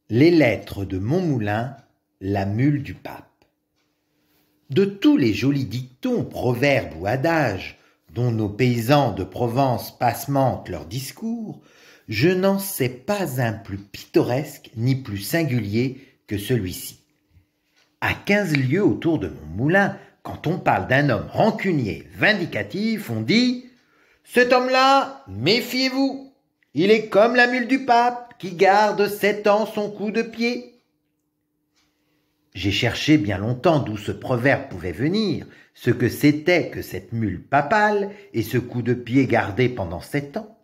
Les lettres de Montmoulin, la mule du pape. De tous les jolis dictons, proverbes ou adages dont nos paysans de Provence passementent leurs discours, je n'en sais pas un plus pittoresque ni plus singulier que celui-ci. À 15 lieues autour de Montmoulin, quand on parle d'un homme rancunier, vindicatif, on dit « Cet homme-là, méfiez-vous, il est comme la mule du pape qui garde 7 ans son coup de pied. » J'ai cherché bien longtemps d'où ce proverbe pouvait venir, ce que c'était que cette mule papale et ce coup de pied gardé pendant 7 ans.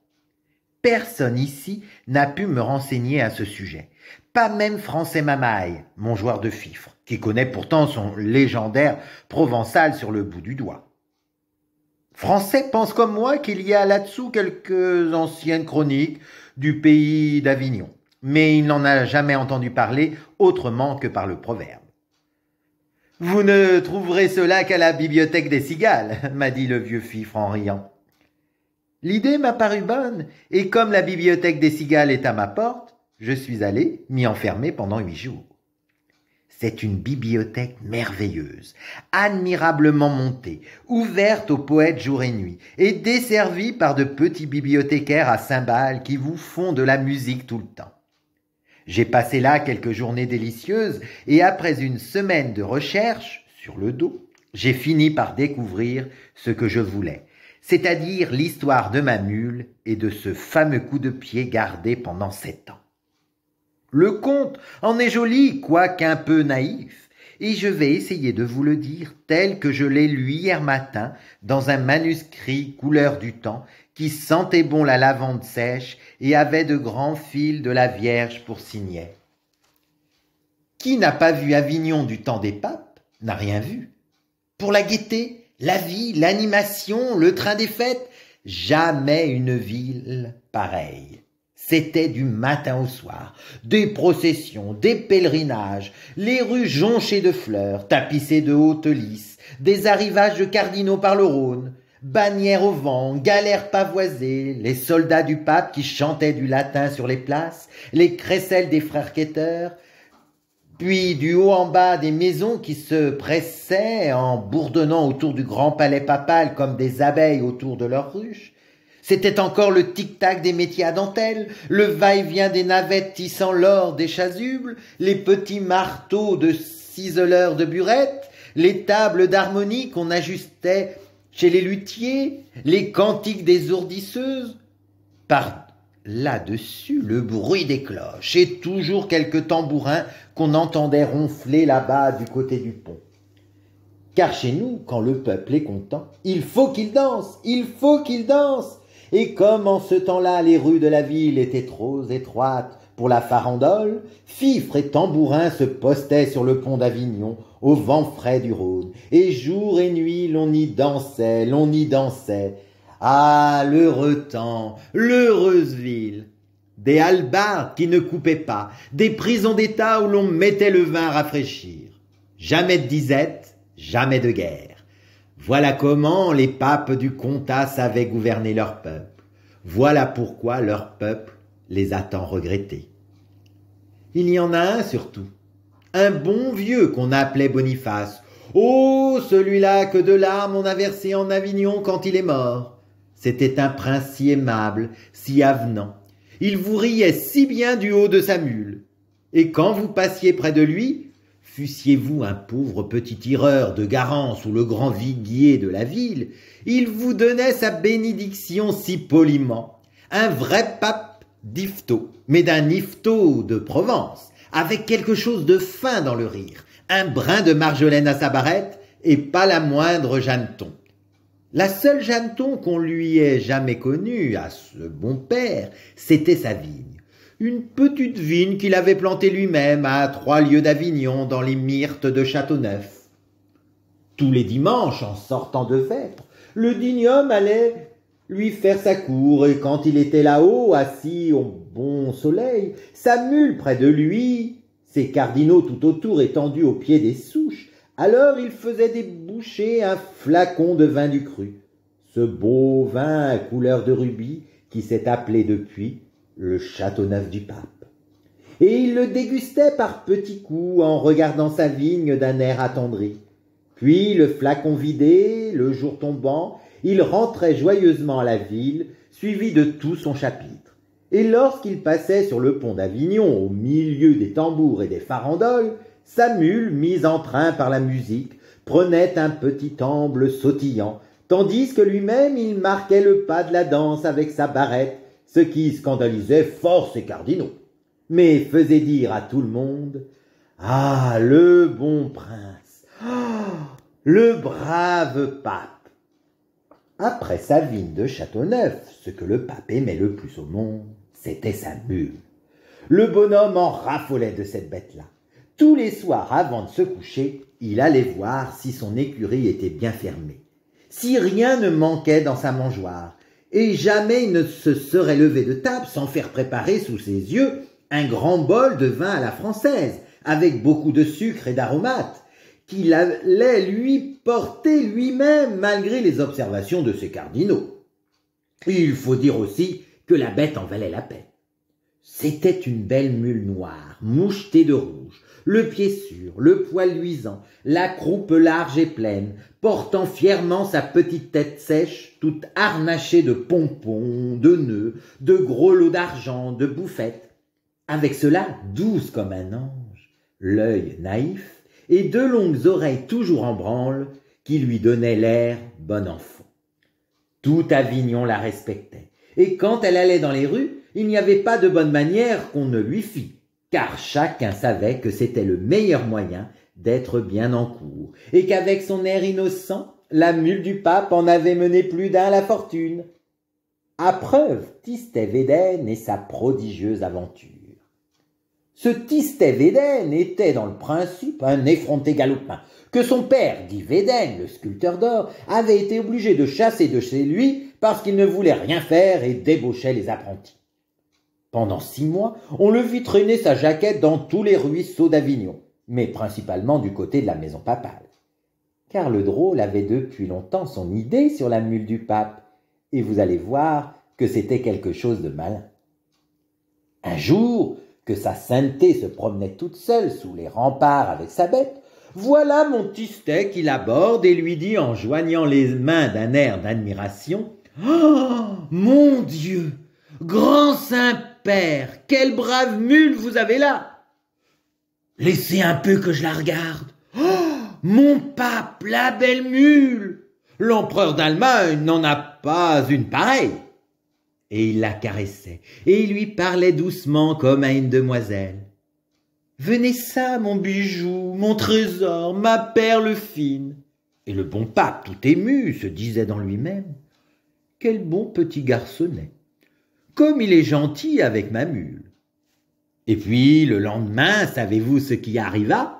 Personne ici n'a pu me renseigner à ce sujet, pas même Français Mamaille, mon joueur de fifre, qui connaît pourtant son légendaire provençal sur le bout du doigt. Français pense comme moi qu'il y a là-dessous quelques anciennes chroniques du pays d'Avignon, mais il n'en a jamais entendu parler autrement que par le proverbe. « Vous ne trouverez cela qu'à la bibliothèque des cigales, » m'a dit le vieux fifre en riant. L'idée m'a paru bonne, et comme la bibliothèque des cigales est à ma porte, je suis allé m'y enfermer pendant 8 jours. C'est une bibliothèque merveilleuse, admirablement montée, ouverte aux poètes jour et nuit, et desservie par de petits bibliothécaires à cymbales qui vous font de la musique tout le temps. J'ai passé là quelques journées délicieuses, et après une semaine de recherche, sur le dos, j'ai fini par découvrir ce que je voulais, c'est-à-dire l'histoire de ma mule et de ce fameux coup de pied gardé pendant 7 ans. Le conte en est joli, quoiqu'un peu naïf, et je vais essayer de vous le dire tel que je l'ai lu hier matin dans un manuscrit couleur du temps qui sentait bon la lavande sèche et avait de grands fils de la Vierge pour signet. Qui n'a pas vu Avignon du temps des papes n'a rien vu. Pour la gaieté, la vie, l'animation, le train des fêtes, jamais une ville pareille. C'était du matin au soir, des processions, des pèlerinages, les rues jonchées de fleurs, tapissées de hautes lys, des arrivages de cardinaux par le Rhône, bannières au vent, galères pavoisées, les soldats du pape qui chantaient du latin sur les places, les crécelles des frères quêteurs, puis du haut en bas des maisons qui se pressaient en bourdonnant autour du grand palais papal comme des abeilles autour de leur ruche. C'était encore le tic-tac des métiers à dentelle, le va-et-vient des navettes tissant l'or des chasubles, les petits marteaux de ciseleurs de burettes, les tables d'harmonie qu'on ajustait chez les luthiers, les cantiques des ourdisseuses. Par là-dessus, le bruit des cloches et toujours quelques tambourins qu'on entendait ronfler là-bas du côté du pont. Car chez nous, quand le peuple est content, il faut qu'il danse, il faut qu'il danse. Et comme en ce temps-là, les rues de la ville étaient trop étroites pour la farandole, fifres et tambourins se postaient sur le pont d'Avignon, au vent frais du Rhône, et jour et nuit l'on y dansait, l'on y dansait. Ah, l'heureux temps, l'heureuse ville! Des hallebardes qui ne coupaient pas, des prisons d'État où l'on mettait le vin à rafraîchir. Jamais de disette, jamais de guerre. Voilà comment les papes du comtat savaient gouverner leur peuple. Voilà pourquoi leur peuple les a tant regrettés. Il y en a un surtout, un bon vieux qu'on appelait Boniface. Oh, celui-là que de larmes on a versé en Avignon quand il est mort. C'était un prince si aimable, si avenant. Il vous riait si bien du haut de sa mule. Et quand vous passiez près de lui, fussiez-vous un pauvre petit tireur de Garance ou le grand viguier de la ville, il vous donnait sa bénédiction si poliment. Un vrai pape d'Yvetot, mais d'un Yvetot de Provence, avec quelque chose de fin dans le rire, un brin de marjolaine à sa barrette et pas la moindre Jeanneton. La seule Jeanneton qu'on lui ait jamais connue, à ce bon père, c'était sa vigne. Une petite vigne qu'il avait plantée lui-même à 3 lieues d'Avignon dans les myrtes de Châteauneuf. Tous les dimanches, en sortant de vêpres, le digne homme allait lui faire sa cour, et quand il était là-haut, assis au bon soleil, sa mule près de lui, ses cardinaux tout autour étendus au pied des souches, alors il faisait déboucher un flacon de vin du cru, ce beau vin à couleur de rubis qui s'est appelé depuis le Châteauneuf du Pape. et il le dégustait par petits coups en regardant sa vigne d'un air attendri. Puis, le flacon vidé, le jour tombant, il rentrait joyeusement à la ville, suivi de tout son chapitre. Et lorsqu'il passait sur le pont d'Avignon, au milieu des tambours et des farandoles, sa mule, mise en train par la musique, prenait un petit amble sautillant, tandis que lui-même il marquait le pas de la danse avec sa barrette, ce qui scandalisait fort ses cardinaux, mais faisait dire à tout le monde « Ah, le bon prince! Ah, le brave pape !» Après sa vigne de Châteauneuf, ce que le pape aimait le plus au monde, c'était sa mule. Le bonhomme en raffolait de cette bête-là. Tous les soirs, avant de se coucher, il allait voir si son écurie était bien fermée, si rien ne manquait dans sa mangeoire, et jamais il ne se serait levé de table sans faire préparer sous ses yeux un grand bol de vin à la française, avec beaucoup de sucre et d'aromates, qu'il allait lui porter lui-même malgré les observations de ses cardinaux. Il faut dire aussi que la bête en valait la peine. C'était une belle mule noire, mouchetée de rouge, le pied sûr, le poil luisant, la croupe large et pleine, portant fièrement sa petite tête sèche, toute harnachée de pompons, de nœuds, de gros lots d'argent, de bouffettes. Avec cela, douce comme un ange, l'œil naïf et deux longues oreilles toujours en branle qui lui donnaient l'air bon enfant. Tout Avignon la respectait, et quand elle allait dans les rues, il n'y avait pas de bonne manière qu'on ne lui fît, car chacun savait que c'était le meilleur moyen d'être bien en cour, et qu'avec son air innocent, la mule du pape en avait mené plus d'un à la fortune. À preuve, Tistet Védène et sa prodigieuse aventure. Ce Tistet Védène était dans le principe un effronté galopin, que son père, dit Védène, le sculpteur d'or, avait été obligé de chasser de chez lui parce qu'il ne voulait rien faire et débauchait les apprentis. Pendant 6 mois, on le vit traîner sa jaquette dans tous les ruisseaux d'Avignon, mais principalement du côté de la maison papale. Car le drôle avait depuis longtemps son idée sur la mule du pape, et vous allez voir que c'était quelque chose de malin. Un jour, que sa sainteté se promenait toute seule sous les remparts avec sa bête, voilà mon Tistet qui l'aborde et lui dit en joignant les mains d'un air d'admiration « Oh, mon Dieu, grand Saint-Père, quelle brave mule vous avez là! Laissez un peu que je la regarde. Oh, mon pape, la belle mule! L'empereur d'Allemagne n'en a pas une pareille. » Et il la caressait, et il lui parlait doucement comme à une demoiselle. « Venez ça, mon bijou, mon trésor, ma perle fine. » Et le bon pape, tout ému, se disait dans lui-même « Quel bon petit garçonnet! Comme il est gentil avec ma mule. » Et puis, le lendemain, savez-vous ce qui arriva?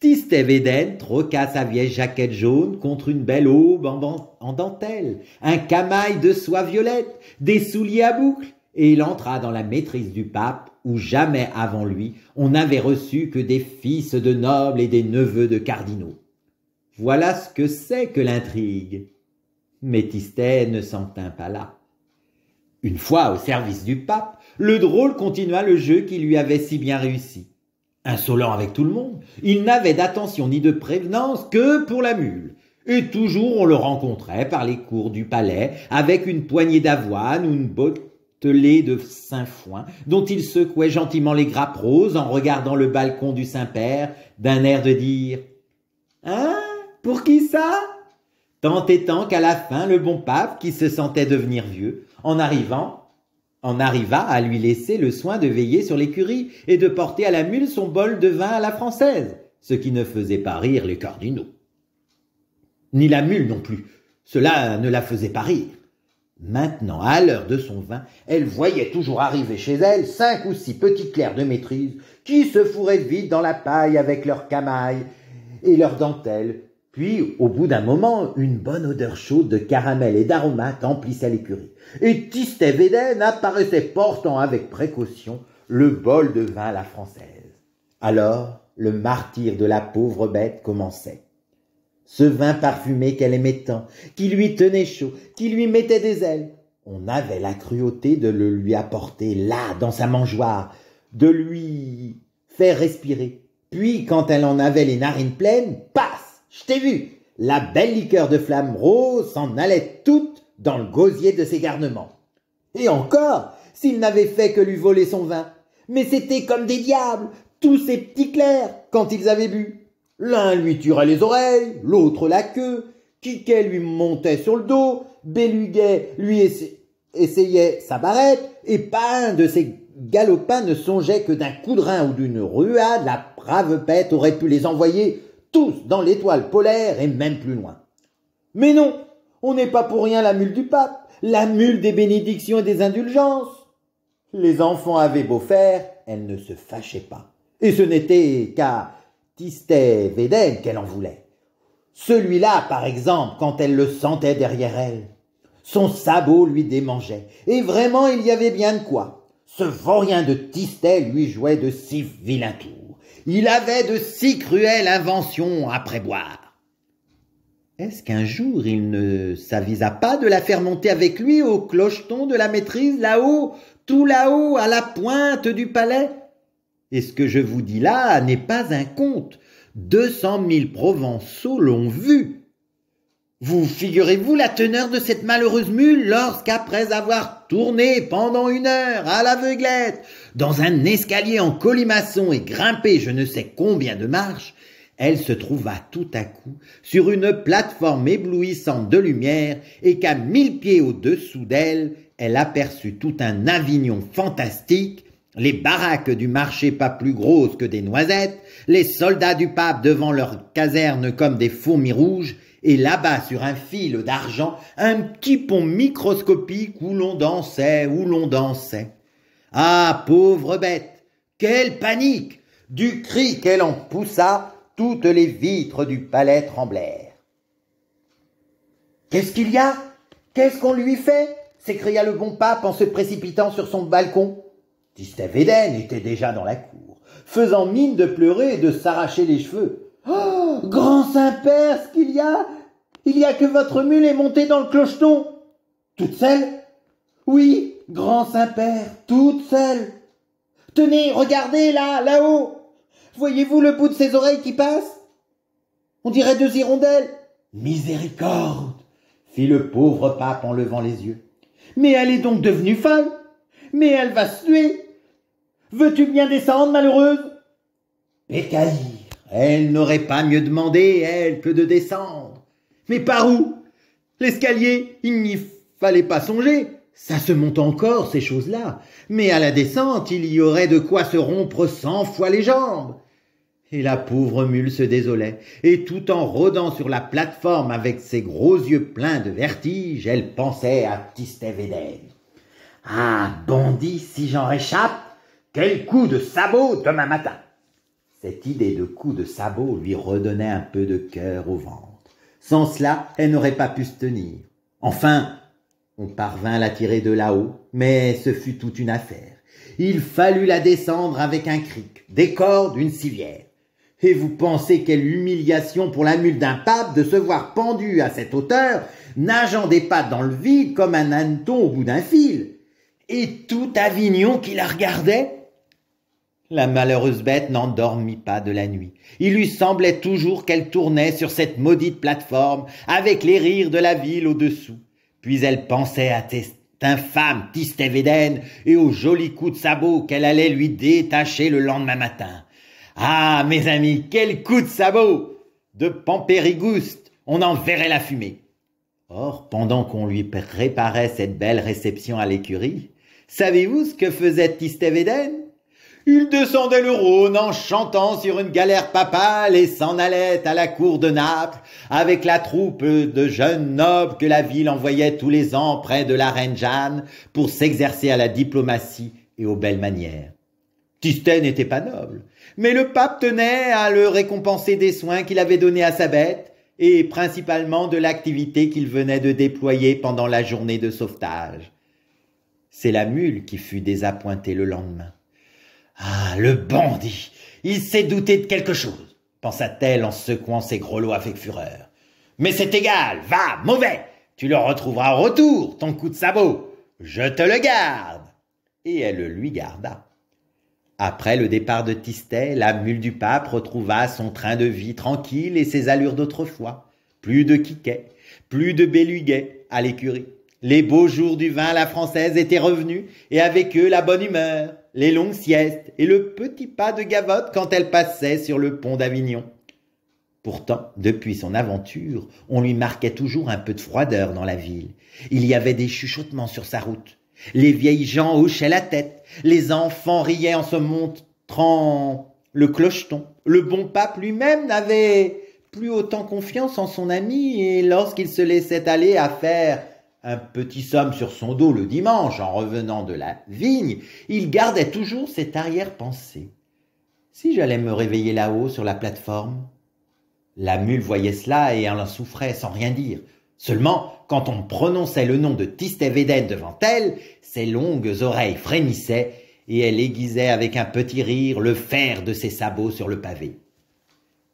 Tistet Védène troqua sa vieille jaquette jaune contre une belle aube en dentelle, un camail de soie violette, des souliers à boucles, et il entra dans la maîtrise du pape, où jamais avant lui on n'avait reçu que des fils de nobles et des neveux de cardinaux. Voilà ce que c'est que l'intrigue. Mais Tistet ne s'en tint pas là. Une fois au service du pape, le drôle continua le jeu qui lui avait si bien réussi. Insolent avec tout le monde, il n'avait d'attention ni de prévenance que pour la mule. Et toujours on le rencontrait par les cours du palais avec une poignée d'avoine ou une bottelée de sainfoin dont il secouait gentiment les grappes roses en regardant le balcon du Saint-Père d'un air de dire « Hein, pour qui ça ?» Tant et tant qu'à la fin le bon pape, qui se sentait devenir vieux, en arriva à lui laisser le soin de veiller sur l'écurie et de porter à la mule son bol de vin à la française, ce qui ne faisait pas rire les cardinaux. Ni la mule non plus, cela ne la faisait pas rire. Maintenant, à l'heure de son vin, elle voyait toujours arriver chez elle 5 ou 6 petits clercs de maîtrise qui se fourraient vite dans la paille avec leurs camails et leurs dentelles. Puis, au bout d'un moment, une bonne odeur chaude de caramel et d'aromates emplissait l'écurie. Et Tistet Védène apparaissait portant avec précaution le bol de vin à la française. Alors, le martyre de la pauvre bête commençait. Ce vin parfumé qu'elle aimait tant, qui lui tenait chaud, qui lui mettait des ailes, on avait la cruauté de le lui apporter là, dans sa mangeoire, de lui faire respirer. Puis, quand elle en avait les narines pleines, passe, je t'ai vu, la belle liqueur de flamme rose s'en allait toute dans le gosier de ses garnements. Et encore, s'il n'avait fait que lui voler son vin. Mais c'était comme des diables, tous ces petits clercs, quand ils avaient bu. L'un lui tirait les oreilles, l'autre la queue, Quiquet lui montait sur le dos, Béluguet lui essayait sa barrette, et pas un de ces galopins ne songeait que d'un coup de rein ou d'une ruade, la brave bête aurait pu les envoyer tous dans l'étoile polaire et même plus loin. Mais non, on n'est pas pour rien la mule du pape, la mule des bénédictions et des indulgences. Les enfants avaient beau faire, elle ne se fâchait pas. Et ce n'était qu'à Tistet Védène qu'elle en voulait. Celui-là, par exemple, quand elle le sentait derrière elle, son sabot lui démangeait. Et vraiment, il y avait bien de quoi. Ce vaurien de Tistet lui jouait de si vilains tours. Il avait de si cruelles inventions à prévoir. Est-ce qu'un jour il ne s'avisa pas de la faire monter avec lui au clocheton de la maîtrise, là-haut, tout là-haut, à la pointe du palais? Et ce que je vous dis là n'est pas un conte. 200 000 Provençaux l'ont vu. Vous figurez-vous la teneur de cette malheureuse mule lorsqu'après avoir tourné pendant 1 heure à l'aveuglette dans un escalier en colimaçon et grimpé je ne sais combien de marches, elle se trouva tout à coup sur une plateforme éblouissante de lumière et qu'à 1000 pieds au-dessous d'elle, elle aperçut tout un Avignon fantastique, les baraques du marché pas plus grosses que des noisettes, les soldats du pape devant leur caserne comme des fourmis rouges, et là-bas sur un fil d'argent, un petit pont microscopique où l'on dansait, Ah, pauvre bête, quelle panique! Du cri qu'elle en poussa, toutes les vitres du palais tremblèrent. « Qu'est-ce qu'il y a? Qu'est-ce qu'on lui fait ?» s'écria le bon pape en se précipitant sur son balcon. Tistet Védène était déjà dans la cour, faisant mine de pleurer et de s'arracher les cheveux. « Oh, grand Saint-Père, ce qu'il y a! Il y a que votre mule est montée dans le clocheton. »« Toute seule ?»« Oui, grand Saint-Père, toute seule. »« Tenez, regardez là, là-haut. Voyez-vous le bout de ses oreilles qui passe? On dirait 2 hirondelles. »« Miséricorde !» fit le pauvre pape en levant les yeux. « Mais elle est donc devenue folle. Mais elle va se tuer. Veux-tu bien descendre, malheureuse ?» Pécaïre, elle n'aurait pas mieux demandé, elle, que de descendre. Mais par où? L'escalier, il n'y fallait pas songer. Ça se monte encore, ces choses-là. Mais à la descente, il y aurait de quoi se rompre 100 fois les jambes. Et la pauvre mule se désolait, et tout en rôdant sur la plateforme avec ses gros yeux pleins de vertige, elle pensait à Tistet Védène. « Ah, bandit, si j'en réchappe, quel coup de sabot demain matin !» Cette idée de coup de sabot lui redonnait un peu de cœur au ventre. Sans cela, elle n'aurait pas pu se tenir. Enfin, on parvint à la tirer de là-haut, mais ce fut toute une affaire. Il fallut la descendre avec un cric, des cordes, une civière. Et vous pensez quelle humiliation pour la mule d'un pape de se voir pendue à cette hauteur, nageant des pattes dans le vide comme un hanneton au bout d'un fil. Et tout Avignon qui la regardait. La malheureuse bête n'en dormit pas de la nuit. Il lui semblait toujours qu'elle tournait sur cette maudite plateforme avec les rires de la ville au-dessous. Puis elle pensait à cette infâme Tistet Védène et aux jolis coups de sabot qu'elle allait lui détacher le lendemain matin. Ah, mes amis, quel coup de sabot! De Pampérigouste, on en verrait la fumée. Or, pendant qu'on lui préparait cette belle réception à l'écurie, savez-vous ce que faisait Tistet Védène? Il descendait le Rhône en chantant sur une galère papale et s'en allait à la cour de Naples avec la troupe de jeunes nobles que la ville envoyait tous les ans près de la reine Jeanne pour s'exercer à la diplomatie et aux belles manières. Tistet n'était pas noble, mais le pape tenait à le récompenser des soins qu'il avait donnés à sa bête et principalement de l'activité qu'il venait de déployer pendant la journée de sauvetage. C'est la mule qui fut désappointée le lendemain. « Ah, le bandit! Il s'est douté de quelque chose, pensa-t-elle en secouant ses grelots avec fureur. Mais c'est égal, va, mauvais! Tu le retrouveras au retour, ton coup de sabot! Je te le garde! Et elle le lui garda. Après le départ de Tistet, la mule du pape retrouva son train de vie tranquille et ses allures d'autrefois. Plus de quiquets, plus de béluguets à l'écurie. Les beaux jours du vin à la française étaient revenus, et avec eux la bonne humeur, les longues siestes et le petit pas de gavotte quand elle passait sur le pont d'Avignon. Pourtant, depuis son aventure, on lui marquait toujours un peu de froideur dans la ville. Il y avait des chuchotements sur sa route. Les vieilles gens hochaient la tête, les enfants riaient en se montrant le clocheton. Le bon pape lui-même n'avait plus autant confiance en son ami, et lorsqu'il se laissait aller à faire un petit somme sur son dos le dimanche en revenant de la vigne, il gardait toujours cette arrière-pensée. Si j'allais me réveiller là-haut sur la plateforme? La mule voyait cela et en souffrait sans rien dire. Seulement, quand on prononçait le nom de Tistet Védène devant elle, ses longues oreilles frémissaient et elle aiguisait avec un petit rire le fer de ses sabots sur le pavé.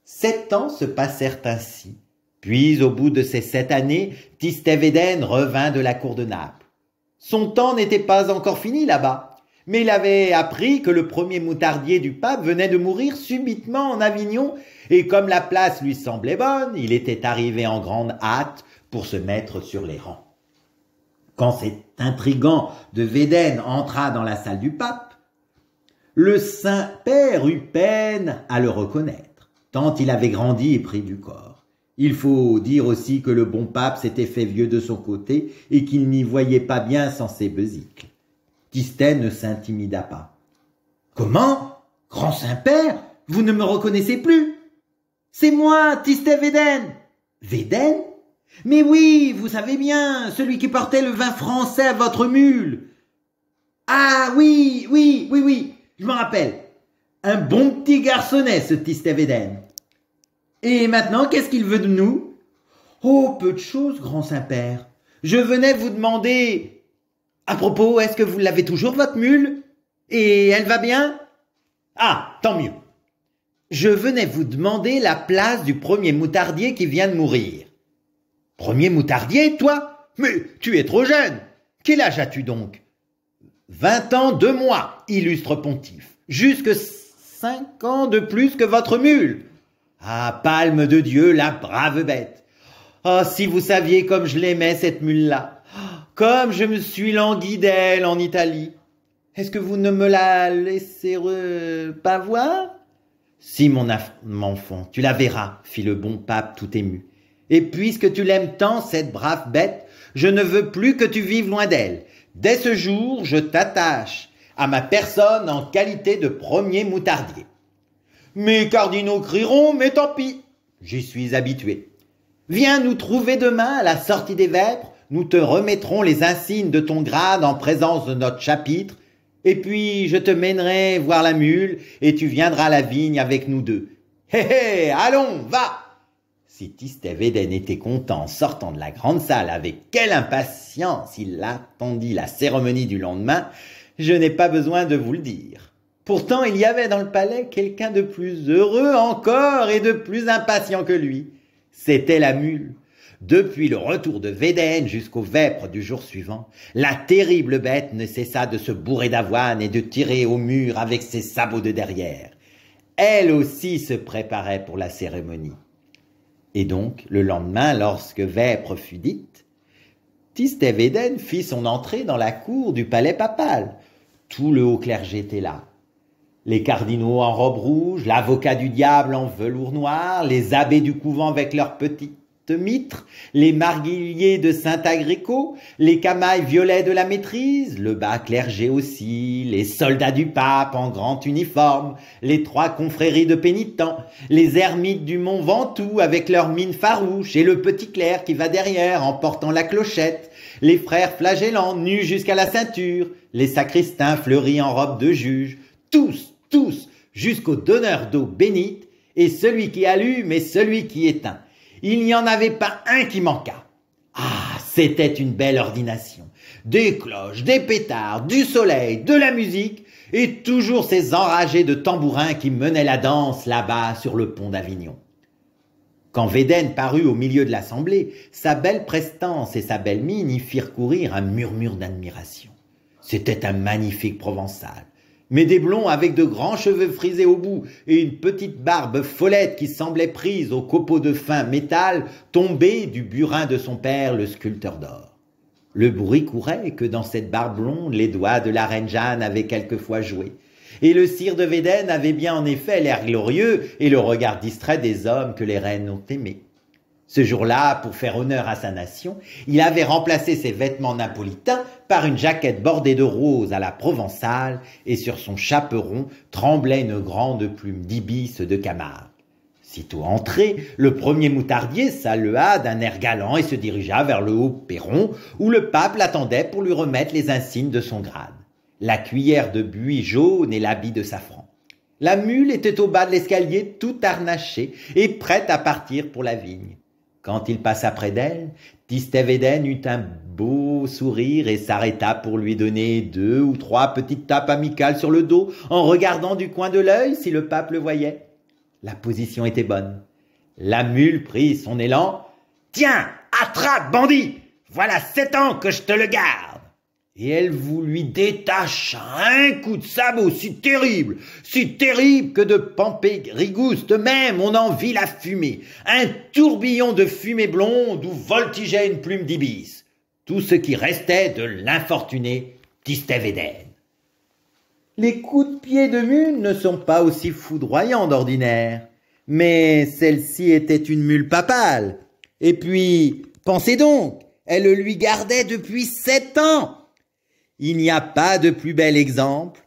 7 ans se passèrent ainsi. Puis, au bout de ces 7 années, Tistet Védène revint de la cour de Naples. Son temps n'était pas encore fini là-bas, mais il avait appris que le premier moutardier du pape venait de mourir subitement en Avignon, et comme la place lui semblait bonne, il était arrivé en grande hâte pour se mettre sur les rangs. Quand cet intrigant de Védène entra dans la salle du pape, le Saint-Père eut peine à le reconnaître, tant il avait grandi et pris du corps. Il faut dire aussi que le bon pape s'était fait vieux de son côté et qu'il n'y voyait pas bien sans ses besicles. Tistet ne s'intimida pas. « Comment? Grand Saint-Père, vous ne me reconnaissez plus? C'est moi, Tistet Védène. »« Védène? Mais oui, vous savez bien, celui qui portait le vin français à votre mule. »« Ah oui, je me rappelle. Un bon petit garçonnet, ce Tistet Védène. Et maintenant, qu'est-ce qu'il veut de nous? »« Oh, peu de choses, grand Saint-Père. Je venais vous demander... À propos, est-ce que vous l'avez toujours, votre mule? Et elle va bien? Ah, tant mieux. Je venais vous demander la place du premier moutardier qui vient de mourir. Premier moutardier, toi? Mais tu es trop jeune. Quel âge as-tu donc? 20 ans, 2 mois, illustre pontife. Jusque 5 ans de plus que votre mule. Ah, palme de Dieu, la brave bête. Oh, si vous saviez comme je l'aimais, cette mule-là. Comme je me suis langui d'elle en Italie. Est-ce que vous ne me la laissez pas voir? Si, mon enfant, tu la verras, fit le bon pape tout ému. Et puisque tu l'aimes tant, cette brave bête, je ne veux plus que tu vives loin d'elle. Dès ce jour, je t'attache à ma personne en qualité de premier moutardier. Mes cardinaux crieront, mais tant pis, j'y suis habitué. Viens nous trouver demain à la sortie des vêpres, nous te remettrons les insignes de ton grade en présence de notre chapitre, et puis je te mènerai voir la mule, et tu viendras à la vigne avec nous deux. Hé hé, allons, va! Si Tistet Védène était content en sortant de la grande salle, avec quelle impatience il attendit la cérémonie du lendemain, je n'ai pas besoin de vous le dire. Pourtant, il y avait dans le palais quelqu'un de plus heureux encore et de plus impatient que lui. C'était la mule. Depuis le retour de Védène jusqu'aux vêpres du jour suivant, la terrible bête ne cessa de se bourrer d'avoine et de tirer au mur avec ses sabots de derrière. Elle aussi se préparait pour la cérémonie. Et donc, le lendemain, lorsque vêpres fut dite, Tistet Védène fit son entrée dans la cour du palais papal. Tout le haut clergé était là. Les cardinaux en robe rouge, l'avocat du diable en velours noir, les abbés du couvent avec leurs petites mitres, les marguilliers de Saint-Agrico, les camailles violets de la maîtrise, le bas clergé aussi, les soldats du pape en grand uniforme, les 3 confréries de pénitents, les ermites du Mont Ventoux avec leurs mines farouches et le petit clerc qui va derrière en portant la clochette, les frères flagellants nus jusqu'à la ceinture, les sacristains fleuris en robe de juge, tous, jusqu'au donneur d'eau bénite, et celui qui allume et celui qui éteint. Il n'y en avait pas un qui manquât. Ah, c'était une belle ordination. Des cloches, des pétards, du soleil, de la musique, et toujours ces enragés de tambourins qui menaient la danse là-bas sur le pont d'Avignon. Quand Védène parut au milieu de l'assemblée, sa belle prestance et sa belle mine y firent courir un murmure d'admiration. C'était un magnifique provençal. mais des blonds avec de grands cheveux frisés au bout et une petite barbe follette qui semblait prise au copeau de fin métal tombé du burin de son père, le sculpteur d'or. Le bruit courait que dans cette barbe blonde, les doigts de la reine Jeanne avaient quelquefois joué. Et le sire de Védène avait bien en effet l'air glorieux et le regard distrait des hommes que les reines ont aimés. Ce jour-là, pour faire honneur à sa nation, il avait remplacé ses vêtements napolitains par une jaquette bordée de rose à la provençale et sur son chaperon tremblait une grande plume d'ibis de Camargue. Sitôt entré, le premier moutardier salua d'un air galant et se dirigea vers le haut perron où le pape l'attendait pour lui remettre les insignes de son grade, la cuillère de buis jaune et l'habit de safran. La mule était au bas de l'escalier, tout harnachée et prête à partir pour la vigne. Quand il passa près d'elle, Tistet-Védène eut un beau sourire et s'arrêta pour lui donner 2 ou 3 petites tapes amicales sur le dos en regardant du coin de l'œil si le pape le voyait. La position était bonne. La mule prit son élan. « Tiens, attrape, bandit! Voilà 7 ans que je te le garde !» Et elle vous lui détacha un coup de sabot si terrible que de Pampérigouste même on en vit la fumée, un tourbillon de fumée blonde où voltigeait une plume d'ibis, tout ce qui restait de l'infortuné Tistet-Védène. Les coups de pied de mule ne sont pas aussi foudroyants d'ordinaire, mais celle-ci était une mule papale. Et puis, pensez donc, elle le lui gardait depuis 7 ans. Il n'y a pas de plus bel exemple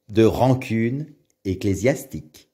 de rancune ecclésiastique.